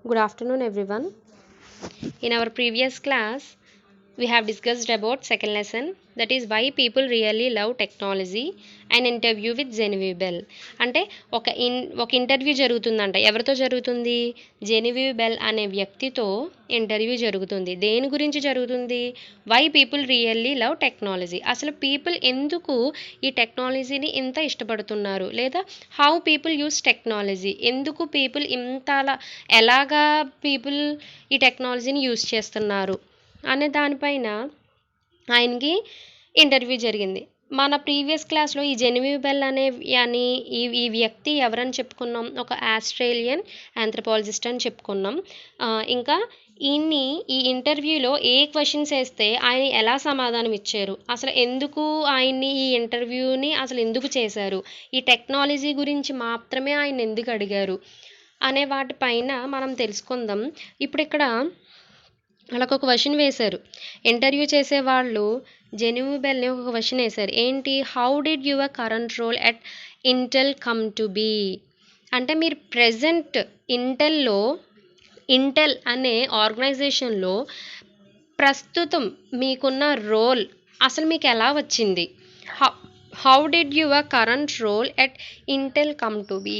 Good afternoon, everyone. In our previous class, we have discussed about second lesson, that is why people really love technology, an interview with Genevieve Bell. అంటే ఒక interview జరుగుతుందంట. ఎవరితో జరుగుతుంది? జెనివివ్ bell అనే వ్యక్తితో interview జరుగుతుంది. దేని గురించి జరుగుతుంది? Why people really love technology. అసలు పీపుల్ ఎందుకు ఈ టెక్నాలజీని ఇంత ఇష్టపడుతున్నారు, లేదా హౌ పీపుల్ యూస్ టెక్నాలజీ, ఎందుకు పీపుల్ ఇంతలా ఎలాగా పీపుల్ ఈ టెక్నాలజీని యూస్ చేస్తున్నారు అనే దానిపైన ఆయనకి ఇంటర్వ్యూ జరిగింది. మన ప్రీవియస్ క్లాస్లో ఈ జెనివివ్ బెల్ అని ఈ వ్యక్తి ఎవరని చెప్పుకున్నాం? ఒక ఆస్ట్రేలియన్ ఆంథ్రపాలజిస్ట్ అని చెప్పుకున్నాం. ఇంకా ఈ ఇంటర్వ్యూలో ఏ క్వశ్చన్స్ వేస్తే ఆయన ఎలా సమాధానం ఇచ్చారు, అసలు ఎందుకు ఆయన్ని ఈ ఇంటర్వ్యూని అసలు ఎందుకు చేశారు, ఈ టెక్నాలజీ గురించి మాత్రమే ఆయన ఎందుకు అడిగారు అనే వాటిపైన మనం తెలుసుకుందాం. ఇప్పుడు ఇక్కడ వాళ్ళకు ఒక క్వశ్చన్ వేశారు. ఇంటర్వ్యూ చేసేవాళ్ళు జెనివివ్ బెల్ని ఒక క్వశ్చన్ వేశారు. ఏంటి? How did your current role at Intel come to be. అంటే మీరు ప్రెజెంట్ ఇంటెల్ అనే ఆర్గనైజేషన్లో ప్రస్తుతం మీకున్న రోల్ అసలు మీకు ఎలా వచ్చింది? How did your current role at Intel come to be.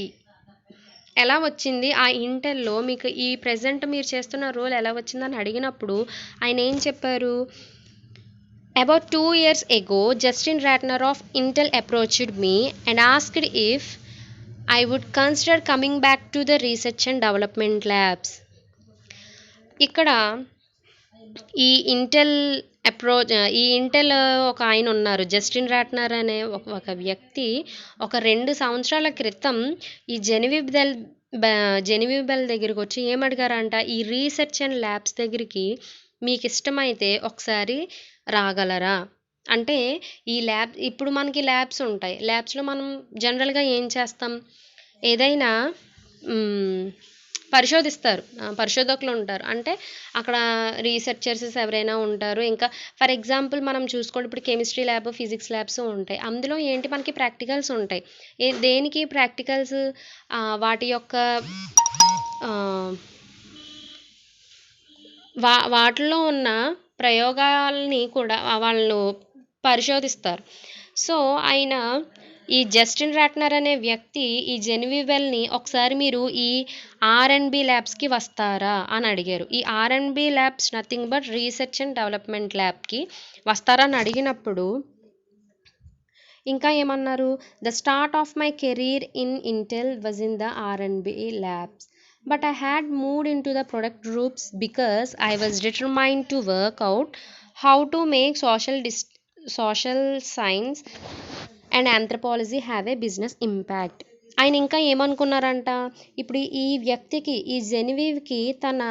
ఎలా వచ్చింది ఆ ఇంటెల్లో మీకు ఈ ప్రెజెంట్ మీరు చేస్తున్న రోల్ ఎలా వచ్చిందని అడిగినప్పుడు ఆయన ఏం చెప్పారు? About 2 years ago, Justin Ratner of Intel approached me and asked if I would consider coming back to the research and development labs. ఇక్కడ ఈ ఇంటెల్ ఒక ఆయన ఉన్నారు, జస్టిన్ రాట్నర్ అనే ఒక వ్యక్తి ఒక 2 సంవత్సరాల క్రితం ఈ జెనివివ్ బెల్ దగ్గరికి వచ్చి ఏమడిగారంట? ఈ రీసెర్చ్ అండ్ ల్యాబ్స్ దగ్గరికి మీకు ఇష్టమైతే ఒకసారి రాగలరా. అంటే ఈ ఇప్పుడు మనకి ల్యాబ్స్ ఉంటాయి. ల్యాబ్స్లో మనం జనరల్గా ఏం చేస్తాం? ఏదైనా పరిశోధకులు ఉంటారు. అంటే అక్కడ రీసెర్చర్స్ ఎవరైనా ఉంటారు. ఇంకా ఫర్ ఎగ్జాంపుల్ మనం చూసుకోండి, ఇప్పుడు కెమిస్ట్రీ ల్యాబ్, ఫిజిక్స్ ల్యాబ్స్ ఉంటాయి. అందులో ఏంటి, మనకి ప్రాక్టికల్స్ ఉంటాయి. దేనికి ప్రాక్టికల్స్? వాటి యొక్క వాటిలో ఉన్న ప్రయోగాలని కూడా వాళ్ళు పరిశోధిస్తారు. సో ఆయన ఈ జస్టిన్ రాట్నర్ అనే వ్యక్తి ఈ జెనివివ్ బెల్ని ఒకసారి మీరు ఈ R&B ల్యాబ్స్కి వస్తారా అని అడిగారు. ఈ R&B labs nothing but research and development ల్యాబ్కి వస్తారా అని అడిగినప్పుడు ఇంకా ఏమన్నారు? The start of my career in Intel was in the R&B labs, but I had moved into the product groups because I was determined to work out how to make social science and anthropology have a business impact. ఆయన ఇంకా ఏమనుకున్నారంట? ఇప్పుడు ఈ వ్యక్తికి, ఈ జెనివివ్కి తన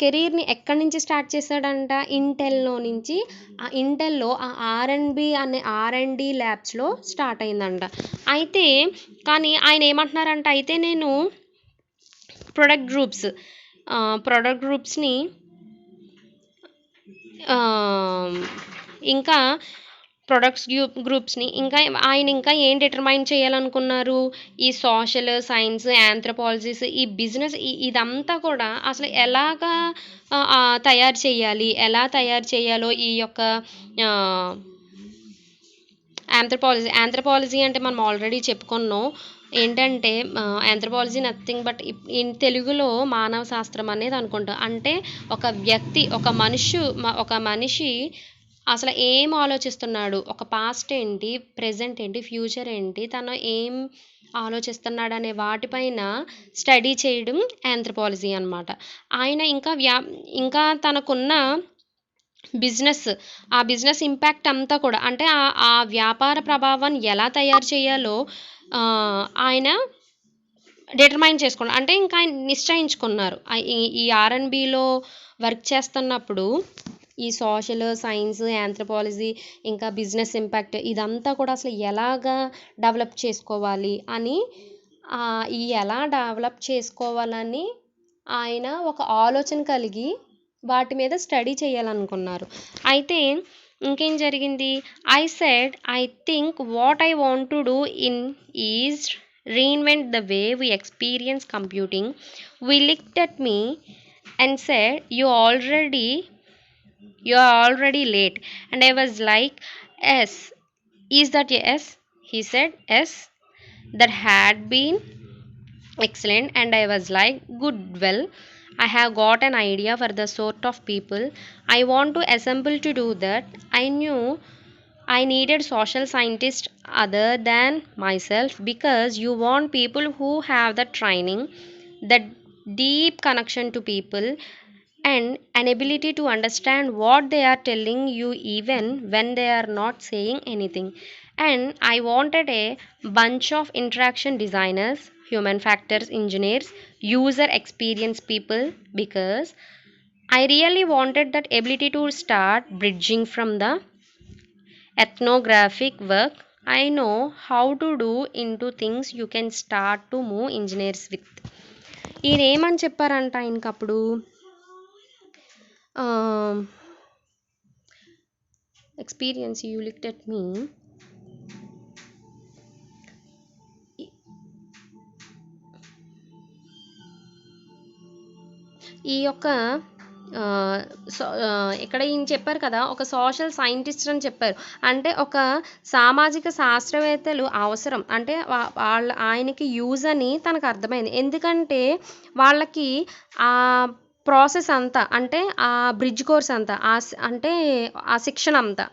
కెరీర్ని ఎక్కడి నుంచి స్టార్ట్ చేశాడంట? ఇంటెల్లో నుంచి. ఆ ఇంటెల్లో R&D ల్యాబ్స్లో స్టార్ట్ అయిందంట. అయితే కానీ ఆయన ఏమంటున్నారంట? అయితే నేను ప్రొడక్ట్ గ్రూప్స్ని ఇంకా గ్రూప్స్ని ఇంకా ఆయన ఇంకా ఏం డిటర్మైన్ చేయాలనుకున్నారు? ఈ సోషల్ సైన్స్, ఆంథ్రపాలజీస్, ఈ బిజినెస్ ఇదంతా కూడా అసలు ఎలాగా ఎలా తయారు చేయాలో ఈ యొక్క ఆంథ్రపాలజీ అంటే మనం ఆల్రెడీ చెప్పుకున్నాం. ఏంటంటే ఆంథ్రపాలజీ నథింగ్ బట్ ఇన్ తెలుగులో మానవ శాస్త్రం అనేది అనుకుంటాం. అంటే ఒక మనిషి అసలు ఏం ఆలోచిస్తున్నాడు, ఒక పాస్ట్ ఏంటి, ప్రెజెంట్ ఏంటి, ఫ్యూచర్ ఏంటి, తను ఏం ఆలోచిస్తున్నాడు అనే వాటిపైన స్టడీ చేయడం ఆంథ్రపాలజీ అన్నమాట. ఆయన ఇంకా తనకున్న ఆ బిజినెస్ ఇంపాక్ట్ అంతా కూడా, అంటే ఆ వ్యాపార ప్రభావాన్ని ఎలా తయారు చేయాలో ఆయన డిటర్మైన్ చేసుకున్నారు. అంటే ఇంకా ఆయన నిశ్చయించుకున్నారు. ఈ R&Bలో వర్క్ చేస్తున్నప్పుడు ఈ సోషల్ సైన్స్, ఆంథ్రపాలజీ, ఇంకా బిజినెస్ ఇంపాక్ట్ ఇదంతా కూడా అసలు ఎలాగా డెవలప్ చేసుకోవాలి అని ఎలా డెవలప్ చేసుకోవాలని ఆయన ఒక ఆలోచన కలిగి వాటి మీద స్టడీ చేయాలనుకున్నారు. అయితే ఇంకేం జరిగింది? I said I think what I want to do in is reinvent the way we experience computing. We looked at me and said, you are already late. And I was like, yes. Is that yes? He said, yes. That had been excellent. And I was like, good, well, I have got an idea for the sort of people I want to assemble to do that. I knew I needed social scientists other than myself because you want people who have the training, the deep connection to people, and an ability to understand what they are telling you even when they are not saying anything. And I wanted a bunch of interaction designers, human factors engineers, user experience people because I really wanted that ability to start bridging from the ethnographic work I know how to do into things you can start to move engineers with. ఈయన ఏమని చెప్పారంట ఆయనకప్పుడు experience you looked at me ఈ యొక్క ఇక్కడ ఈయన చెప్పారు కదా, ఒక సోషల్ సైంటిస్ట్ అని చెప్పారు. అంటే ఒక సామాజిక శాస్త్రవేత్తలు అవసరం, అంటే ఆయనకి యూజ్ అని తనకు అర్థమైంది. ఎందుకంటే వాళ్ళకి ఆ ప్రాసెస్ అంతా, అంటే ఆ బ్రిడ్జ్ కోర్స్ అంతా, అంటే ఆ శిక్షణ అంతా,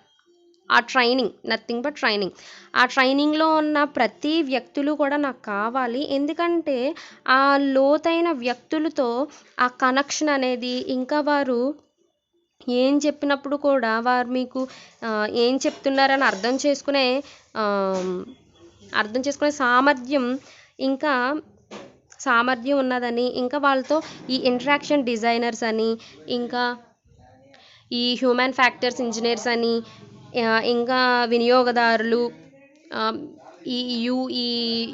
ఆ ట్రైనింగ్, నథింగ్ బట్ ట్రైనింగ్, ఆ ట్రైనింగ్లో ఉన్న ప్రతి వ్యక్తులు కూడా నాకు కావాలి. ఎందుకంటే ఆ లోతైన వ్యక్తులతో ఆ కనెక్షన్ అనేది, ఇంకా వారు ఏం చెప్పినప్పుడు కూడా వారు మీకు ఏం చెప్తున్నారని అర్థం చేసుకునే సామర్థ్యం, ఇంకా సామర్థ్యం ఉన్నదని, ఇంకా వాళ్ళతో ఈ ఇంటరాక్షన్ డిజైనర్స్ అని, ఇంకా ఈ హ్యూమన్ ఫ్యాక్టర్స్ ఇంజనీర్స్ అని, ఇంకా వినియోగదారులు, ఈ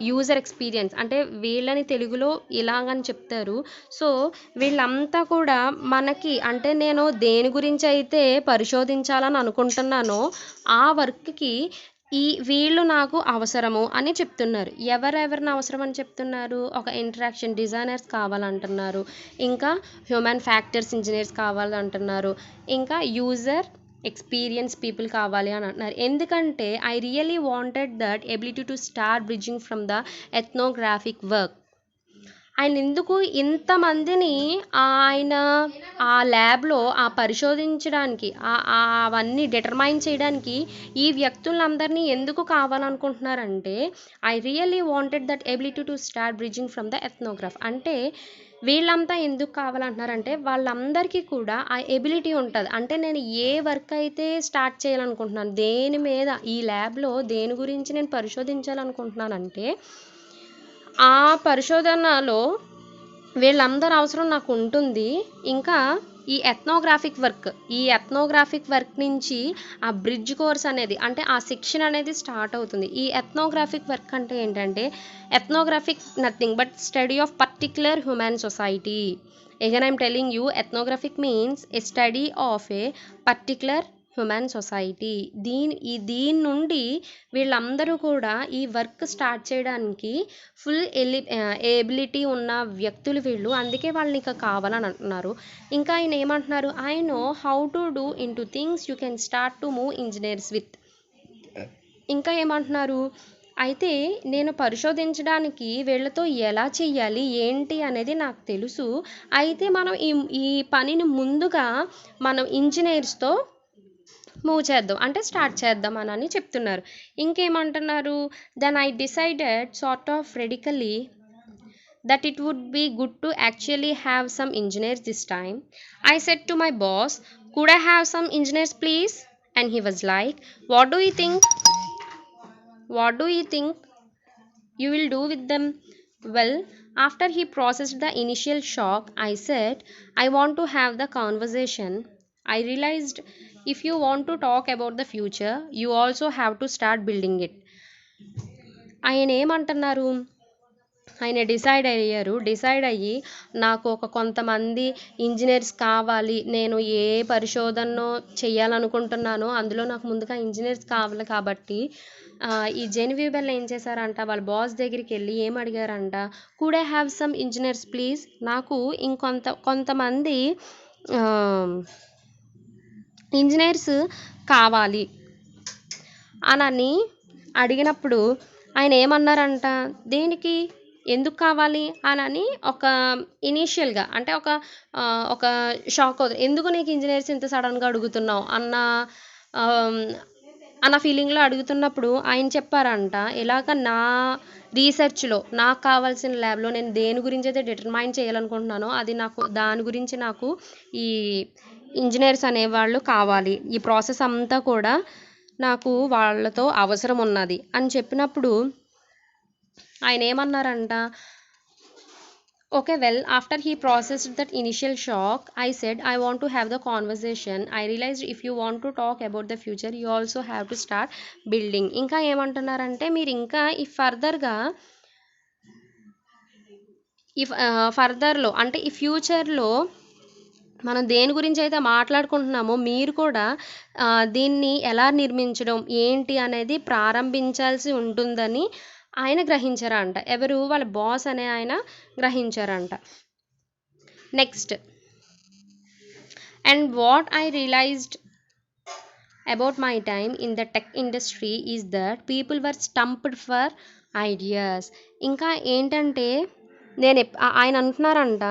యూజర్ ఎక్స్పీరియన్స్, అంటే వీళ్ళని తెలుగులో ఇలాగని చెప్తారు. సో వీళ్ళంతా కూడా మనకి, అంటే నేను దేని గురించి అయితే పరిశోధించాలని అనుకుంటున్నానో ఆ వర్క్కి వీళ్ళు నాకు అవసరము అని చెప్తున్నారు. ఎవరెవరిని అవసరం అని చెప్తున్నారు? ఒక ఇంటరాక్షన్ డిజైనర్స్ కావాలంటున్నారు, ఇంకా హ్యూమన్ ఫ్యాక్టర్స్ ఇంజనీర్స్ కావాలంటున్నారు, ఇంకా యూజర్ ఎక్స్పీరియన్స్ పీపుల్ కావాలి అని అంటున్నారు. ఎందుకంటే I really wanted that ability to start bridging from the ethnographic work. ఆయన ఎందుకు ఇంతమందిని ఆయన ఆ ల్యాబ్లో పరిశోధించడానికి, అవన్నీ డిటర్మైన్ చేయడానికి ఈ వ్యక్తులందరినీ ఎందుకు కావాలనుకుంటున్నారంటే, I really wanted that ability to start bridging from the ethnograph. అంటే వీళ్ళంతా ఎందుకు కావాలంటున్నారంటే, వాళ్ళందరికీ కూడా ఆ ఎబిలిటీ ఉంటుంది. అంటే నేను ఏ వర్క్ అయితే స్టార్ట్ చేయాలనుకుంటున్నాను, దేని మీద, ఈ ల్యాబ్లో దేని గురించి నేను పరిశోధించాలనుకుంటున్నానంటే ఆ పరిశోధనలో వీళ్ళందరి అవసరం నాకు ఉంటుంది. ఇంకా ఈ ఎథ్నోగ్రాఫిక్ వర్క్ నుంచి ఆ బ్రిడ్జ్ కోర్స్ అనేది, అంటే ఆ శిక్షణ అనేది స్టార్ట్ అవుతుంది. ఈ ఎథ్నోగ్రాఫిక్ వర్క్ అంటే ఏంటంటే, ethnographic nothing but study of particular human society. Again I'm telling you, ethnographic means A study of A particular human society. దీని నుండి వీళ్ళందరూ కూడా ఈ వర్క్ స్టార్ట్ చేయడానికి ఫుల్ ఎబిలిటీ ఉన్న వ్యక్తులు వీళ్ళు. అందుకే వాళ్ళని ఇంకా కావాలని అంటున్నారు. ఇంకా ఆయన ఏమంటున్నారు, I know how to do into things you can start to move engineers with. ఇంకా ఏమంటున్నారు, అయితే నేను పరిశోధించడానికి వీళ్ళతో ఎలా చెయ్యాలి ఏంటి అనేది నాకు తెలుసు. అయితే మనం ఈ పనిని ముందుగా మనం ఇంజనీర్స్తో మూవ్ చేద్దాం, అంటే స్టార్ట్ చేద్దాం అని చెప్తున్నారు. ఇంకేమంటున్నారు, then I decided sort of radically that it would be good to actually have some engineers this time. I said to my boss, could I have some engineers please? And he was like, what do you think you will do with them? Well, after he processed the initial shock, I said, I want to have the conversation. I realized if you want to talk about the future, you also have to start building it. ఆయన ఏమంటున్నారు, ఆయన decide అయ్యి నాకు కొంతమంది engineers కావాలి, నేను ఏ పరిశోధనో చేయాలనుకుంటున్నానో అందులో నాకు ముందుగా ఇంజనీర్స్ కావాలి కాబట్టి ఈ జెనివివ్ బెల్ ఏం చేశారంట, వాళ్ళ బాస్ దగ్గరికి వెళ్ళి ఏం అడిగారంట, could I have some engineers please, నాకు కొంతమంది ఇంజనీర్స్ కావాలి అని అడిగినప్పుడు ఆయన ఏమన్నారంట, దేనికి, ఎందుకు కావాలి అని ఒక ఇనీషియల్గా అంటే ఒక షాక్ అవుతుంది, ఎందుకు నీకు ఇంజనీర్స్ ఇంత సడన్గా అడుగుతున్నావు అన్న ఫీలింగ్లో అడుగుతున్నప్పుడు ఆయన చెప్పారంట, ఇలాగ నా రీసెర్చ్లో నాకు కావాల్సిన ల్యాబ్లో నేను దేని గురించి అయితే డిటర్మైన్ చేయాలనుకుంటున్నానో దాని గురించి నాకు ఈ ఇంజనీర్స్ అనేవాళ్ళు కావాలి, ఈ ప్రాసెస్ అంతా కూడా నాకు వాళ్ళతో అవసరం ఉన్నది అని చెప్పినప్పుడు ఆయన ఏమన్నారంట, okay well after he processed that initial shock I said I want to have the conversation, I realised if you want to talk about the future you also have to start building. ఇంకా ఏమంటున్నారంటే, మీరు ఇంకా ఫర్దర్లో అంటే ఈ ఫ్యూచర్లో మనం దేని గురించి అయితే మాట్లాడుకుంటున్నామో మీరు కూడా దీన్ని ఎలా నిర్మించడం ఏంటి అనేది ప్రారంభించాల్సి ఉంటుందని ఆయన గ్రహించారంట. ఎవరు, వాళ్ళ బాస్ అనే ఆయన గ్రహించారంట. Next, and what I realised about my time in the tech industry is that people were stumped for ideas. ఇంకా ఏంటంటే ఆయన అంటున్నారంట,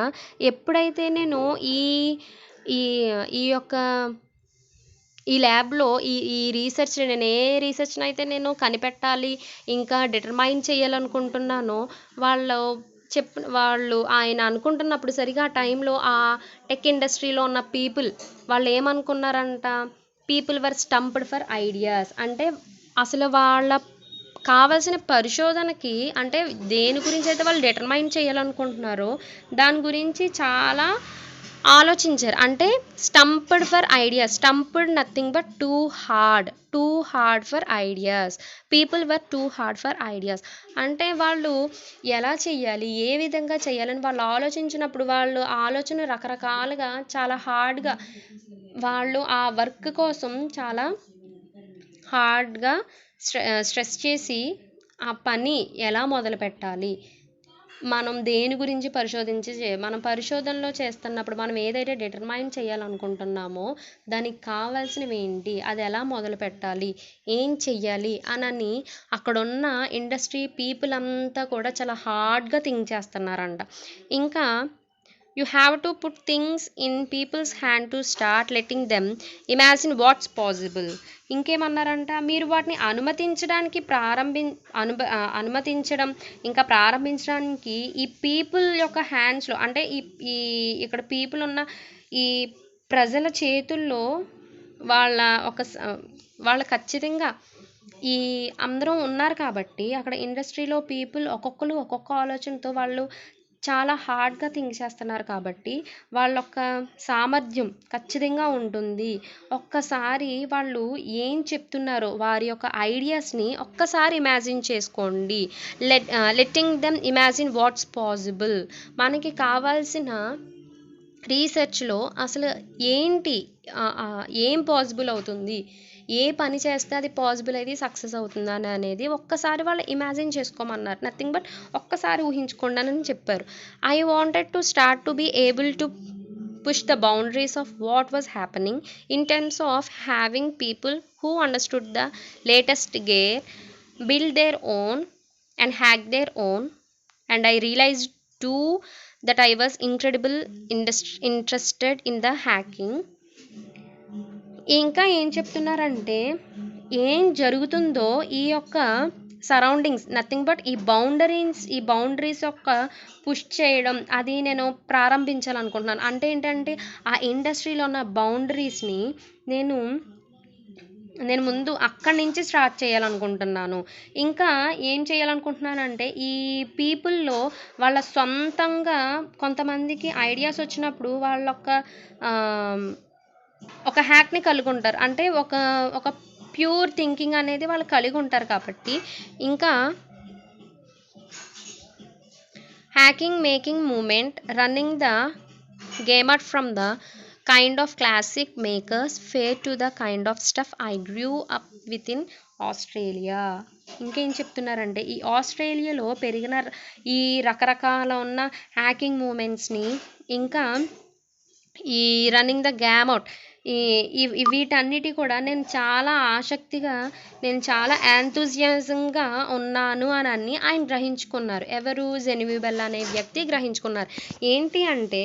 ఎప్పుడైతే నేను ఈ ఈ ఈ యొక్క ఈ ల్యాబ్లో ఈ రీసెర్చ్ నేను ఏ రీసెర్చ్ని అయితే నేను కనిపెట్టాలి ఇంకా డిటర్మైన్ చేయాలనుకుంటున్నానో వాళ్ళు ఆయన అనుకుంటున్నప్పుడు సరిగా ఆ టైంలో ఆ టెక్ ఇండస్ట్రీలో ఉన్న పీపుల్ వాళ్ళు ఏమనుకున్నారంట, people were stumped for ideas అంటే అసలు వాళ్ళ కావాల్సిన పరిశోధనకి అంటే దేని గురించి అయితే వాళ్ళు డిటర్మైన్ చేయాలనుకుంటున్నారో దాని గురించి చాలా ఆలోచించారు. అంటే stumped for ideas, stumped nothing but too hard for ideas, people were too hard for ideas అంటే వాళ్ళు ఎలా చెయ్యాలి, ఏ విధంగా చేయాలని వాళ్ళు ఆలోచించినప్పుడు వాళ్ళు ఆలోచన రకరకాలుగా చాలా హార్డ్గా వాళ్ళు ఆ వర్క్ కోసం చాలా హార్డ్గా స్ట్రెస్ చేసి ఆ పని ఎలా మొదలు పెట్టాలి, మనం దేని గురించి మనం పరిశోధనలో చేస్తున్నప్పుడు మనం ఏదైతే డిటర్మైన్ చేయాలనుకుంటున్నామో దానికి కావాల్సినవి ఏంటి, అది ఎలా మొదలు పెట్టాలి, ఏం చెయ్యాలి అని అక్కడున్న ఇండస్ట్రీ పీపుల్ అంతా కూడా చాలా హార్డ్గా థింక్ చేస్తున్నారంట. ఇంకా you have to put things in people's hand to start letting them imagine what's possible. ఇంకేమన్నారంట, మీరు వాటిని అనుమతించడం ఇంకా ప్రారంభించడానికి ఈ పీపుల్ యొక్క హ్యాండ్స్లో అంటే ఇక్కడ పీపుల్ ఉన్న ఈ ప్రజల చేతుల్లో వాళ్ళ ఖచ్చితంగా ఈ అందరం ఉన్నారు కాబట్టి అక్కడ ఇండస్ట్రీలో పీపుల్ ఒక్కొక్కరు ఒక్కొక్క ఆలోచనతో వాళ్ళు చాలా హార్డ్గా థింక్ చేస్తున్నారు కాబట్టి వాళ్ళొక్క సామర్థ్యం ఖచ్చితంగా ఉంటుంది. ఒక్కసారి వాళ్ళు ఏం చెప్తున్నారో వారి యొక్క ఐడియాస్ని ఒక్కసారి ఇమాజిన్ చేసుకోండి. Letting them imagine what's possible. మనకి కావాల్సిన రీసెర్చ్లో అసలు ఏంటి ఏం పాసిబుల్ అవుతుంది, ఏ పని చేస్తే అది పాసిబుల్ అయితే సక్సెస్ అవుతుందని అనేది ఒక్కసారి వాళ్ళు ఇమాజిన్ చేసుకోమన్నారు. నథింగ్ బట్ ఒక్కసారి ఊహించుకోండి అని చెప్పారు. I wanted to start to be able to push the boundaries of what was happening in terms of having people who understood the latest gear, build their own and hack their own. And I realized too that I was incredibly interested in the hacking. ఇంకా ఏం చెప్తున్నారంటే, ఏం జరుగుతుందో ఈ యొక్క surroundings nothing but ఈ boundaries యొక్క push చేయడం అది నేను ప్రారంభించాలనుకుంటున్నాను. అంటే ఏంటంటే ఆ ఇండస్ట్రీలో ఉన్న బౌండరీస్ని నేను ముందు అక్కడి నుంచి స్టార్ట్ చేయాలనుకుంటున్నాను. ఇంకా ఏం చేయాలనుకుంటున్నానంటే ఈ పీపుల్లో వాళ్ళ సొంతంగా కొంతమందికి ఐడియాస్ వచ్చినప్పుడు ఒక హ్యాక్ని కలిగి ఉంటారు. అంటే ఒక ప్యూర్ థింకింగ్ అనేది వాళ్ళు కలిగి ఉంటారు కాబట్టి ఇంకా hacking making movement running the gamut from the kind of classic makers fair to the kind of stuff I grew up within Australia. ఇంకేం చెప్తున్నారంటే ఈ ఆస్ట్రేలియాలో పెరిగిన ఈ రకరకాల ఉన్న హ్యాకింగ్ మూమెంట్స్ని, ఇంకా ఈ రన్నింగ్ ద గ్యామౌట్, వీటన్నిటి కూడా నేను చాలా ఆసక్తిగా, నేను చాలా యాంథూజియాజంగా ఉన్నాను అని ఆయన గ్రహించుకున్నారు. ఎవరు? జెనివివ్ బెల్ అనే వ్యక్తి గ్రహించుకున్నారు. ఏంటి అంటే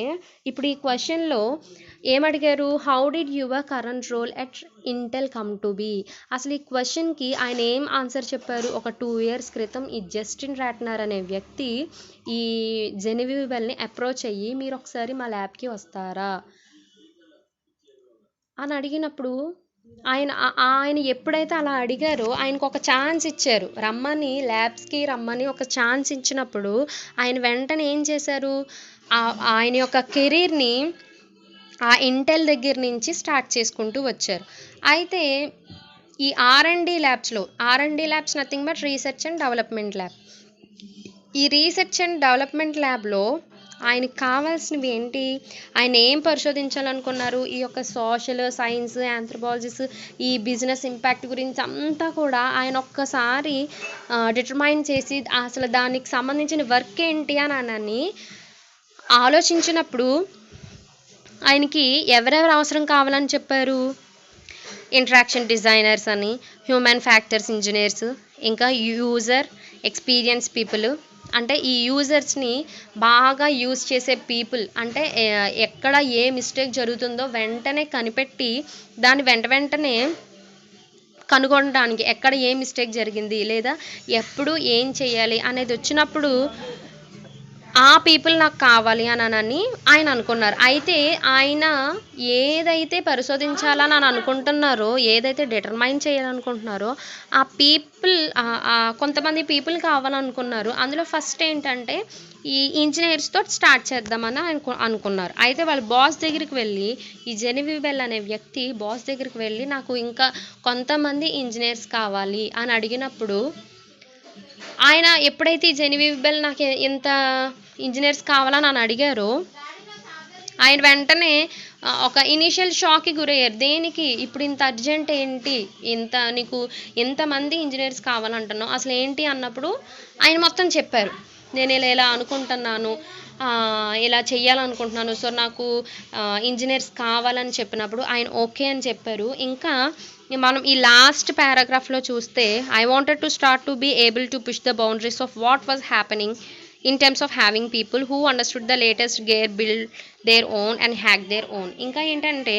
ఇప్పుడు ఈ క్వశ్చన్లో ఏమడిగారు? How did your current role at Intel come to be. అసలు ఈ క్వశ్చన్కి ఆయన ఏం ఆన్సర్ చెప్పారు? ఒక 2 years క్రితం ఈ జస్టిన్ రాట్నర్ అనే వ్యక్తి ఈ జెనివివ్ బెల్ని అప్రోచ్ అయ్యి మీరు ఒకసారి మా ల్యాబ్కి వస్తారా అని అడిగినప్పుడు ఆయన ఎప్పుడైతే అలా అడిగారో ఆయనకు ఒక ఛాన్స్ ఇచ్చారు, రమ్మని ల్యాబ్స్కి రమ్మని ఒక ఛాన్స్ ఇచ్చినప్పుడు ఆయన వెంటనే ఏం చేశారు? ఆయన యొక్క కెరీర్ని ఆ ఇంటెల్ దగ్గర నుంచి స్టార్ట్ చేసుకుంటూ వచ్చారు. అయితే ఈ R&D labs nothing but research and development lab. ఈ రీసెర్చ్ అండ్ డెవలప్మెంట్ ల్యాబ్లో ఆయనకి కావాల్సినవి ఏంటి? ఆయన ఏం పరిశోధించాలనుకున్నారు? ఈ యొక్క సోషల్ సైన్స్, ఆంథ్రోపాలజిస్, ఈ బిజినెస్ ఇంపాక్ట్ గురించి అంతా కూడా ఆయన ఒక్కసారి డిటర్మైన్ చేసి అసలు దానికి సంబంధించిన వర్క్ ఏంటి అని ఆలోచించినప్పుడు ఆయనకి ఎవరెవరు అవసరం కావాలని చెప్పారు? ఇంటరాక్షన్ డిజైనర్స్ అని, హ్యూమన్ ఫ్యాక్టర్స్ ఇంజనీర్స్, ఇంకా యూజర్ ఎక్స్పీరియన్స్ పీపుల్, అంటే ఈ యూజర్స్ని బాగా యూజ్ చేసే పీపుల్, అంటే ఎక్కడ ఏ మిస్టేక్ జరుగుతుందో వెంటనే కనిపెట్టి దాన్ని వెంటనే కనుగొనడానికి, ఎక్కడ ఏ మిస్టేక్ జరిగింది లేదా ఎప్పుడు ఏం చేయాలి అనేది వచ్చినప్పుడు ఆ పీపుల్ నాకు కావాలి అని ఆయన అనుకున్నారు. అయితే ఆయన ఏదైతే పరిశోధించాలని అనుకుంటున్నారో, ఏదైతే డిటర్మైన్ చేయాలనుకుంటున్నారో ఆ పీపుల్, కొంతమంది పీపుల్ కావాలనుకున్నారు. అందులో ఫస్ట్ ఏంటంటే ఈ ఇంజనీర్స్తో స్టార్ట్ చేద్దామని అనుకున్నారు. అయితే వాళ్ళ బాస్ దగ్గరికి వెళ్ళి, ఈ జెనివివ్ బెల్ అనే వ్యక్తి బాస్ దగ్గరికి వెళ్ళి నాకు ఇంకా కొంతమంది ఇంజనీర్స్ కావాలి అని అడిగినప్పుడు ఆయన ఎప్పుడైతే ఈ జెనివివ్ బెల్ నాకు ఇంత ఇంజనీర్స్ కావాలని అడిగారో ఆయన వెంటనే ఒక ఇనీషియల్ షాక్కి గురయ్యారు. దేనికి? ఇప్పుడు ఇంత అర్జెంట్ ఏంటి, నీకు ఎంతమంది ఇంజనీర్స్ కావాలంటున్నావు, అసలు ఏంటి అన్నప్పుడు ఆయన మొత్తం చెప్పారు. నేను ఇలా అనుకుంటున్నాను, ఇలా చెయ్యాలనుకుంటున్నాను, సో నాకు ఇంజనీర్స్ కావాలని చెప్పినప్పుడు ఆయన ఓకే అని చెప్పారు. ఇంకా మనం ఈ లాస్ట్ పారాగ్రాఫ్లో చూస్తే, I wanted to start to be able to push the boundaries of what was happening in terms of having people who understood the latest gear, build their own and hack their own. ఇంకా ఏంటంటే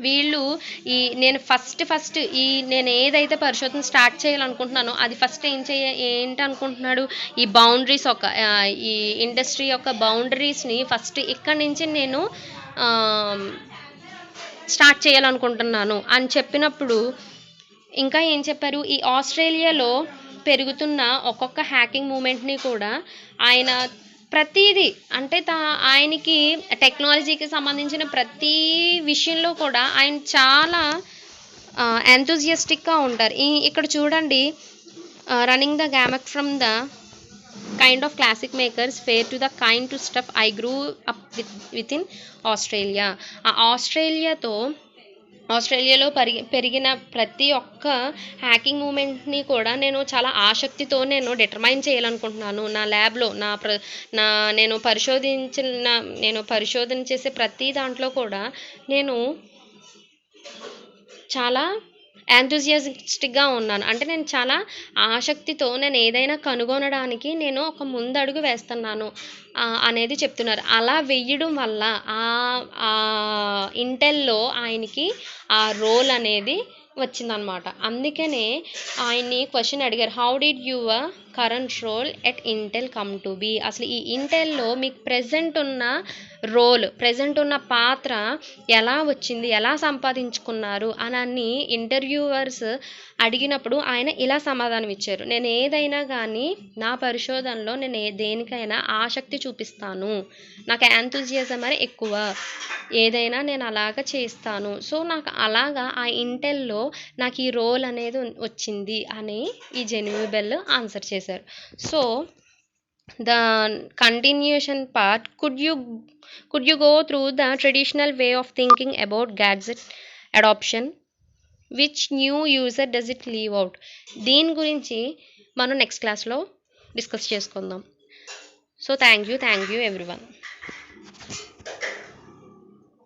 వీళ్ళు నేను first నేను ఏదైతే పరిశోధన start చేయాలనుకుంటున్నానో అది first ఏంటనుకుంటున్నాడు? ఈ boundaries, ఈ ఇండస్ట్రీ యొక్క బౌండరీస్ని ఫస్ట్ ఇక్కడి నుంచి నేను స్టార్ట్ చేయాలనుకుంటున్నాను అని చెప్పినప్పుడు ఇంకా ఏం చెప్పారు? ఈ ఆస్ట్రేలియాలో పెరుగుతున్న ఒక్కొక్క హ్యాకింగ్ మూమెంట్ని కూడా ఆయన ప్రతిదీ, అంటే ఆయనకి టెక్నాలజీకి సంబంధించిన ప్రతి విషయంలో కూడా ఆయన చాలా ఎంతూజియాస్టిక్గా ఉంటారు. ఇక్కడ చూడండి, running the gamut from the kind of classic makers fair to the kind to stuff I grew up with in Australia. ఆ ఆస్ట్రేలియాలో పెరిగిన ప్రతి ఒక్క హ్యాకింగ్ మూమెంట్ని కూడా నేను చాలా ఆసక్తితో నేను డిటర్మైన్ చేయాలనుకుంటున్నాను. నా ల్యాబ్లో నేను పరిశోధన చేసే ప్రతి దాంట్లో కూడా నేను చాలా ఎంతూజియాస్టిక్గా ఉన్నాను. అంటే నేను చాలా ఆసక్తితో నేను ఏదైనా కనుగొనడానికి నేను ఒక ముందడుగు వేస్తున్నాను అనేది చెప్తున్నారు. అలా వెయ్యడం వల్ల ఇంటెల్లో ఆయనకి ఆ రోల్ అనేది వచ్చిందనమాట. అందుకనే ఆయన్ని క్వశ్చన్ అడిగారు, how did your current role at Intel come to be. అసలు ఈ ఇంటెల్లో మీకు ప్రెజెంట్ ఉన్న పాత్ర ఎలా వచ్చింది, ఎలా సంపాదించుకున్నారు అని ఇంటర్వ్యూవర్స్ అడిగినప్పుడు ఆయన ఇలా సమాధానం ఇచ్చారు, నేను ఏదైనా కానీ నా పరిశోధనలో నేను దేనికైనా ఆసక్తి చూపిస్తాను, నాకు ఎంతూజియాజం అనేది ఎక్కువ, ఏదైనా నేను అలాగా చేస్తాను, సో నాకు అలాగా ఆ ఇంటెల్లో నాకు ఈ రోల్ అనేది వచ్చింది అని ఈ జెనివివ్ బెల్ ఆన్సర్ చేశారు. So The continuation part, could you go through the traditional way of thinking about gadget adoption? Which new user does it leave out? దీని గురించి మనం నెక్స్ట్ క్లాస్లో డిస్కస్ చేసుకుందాం. So thank you everyone.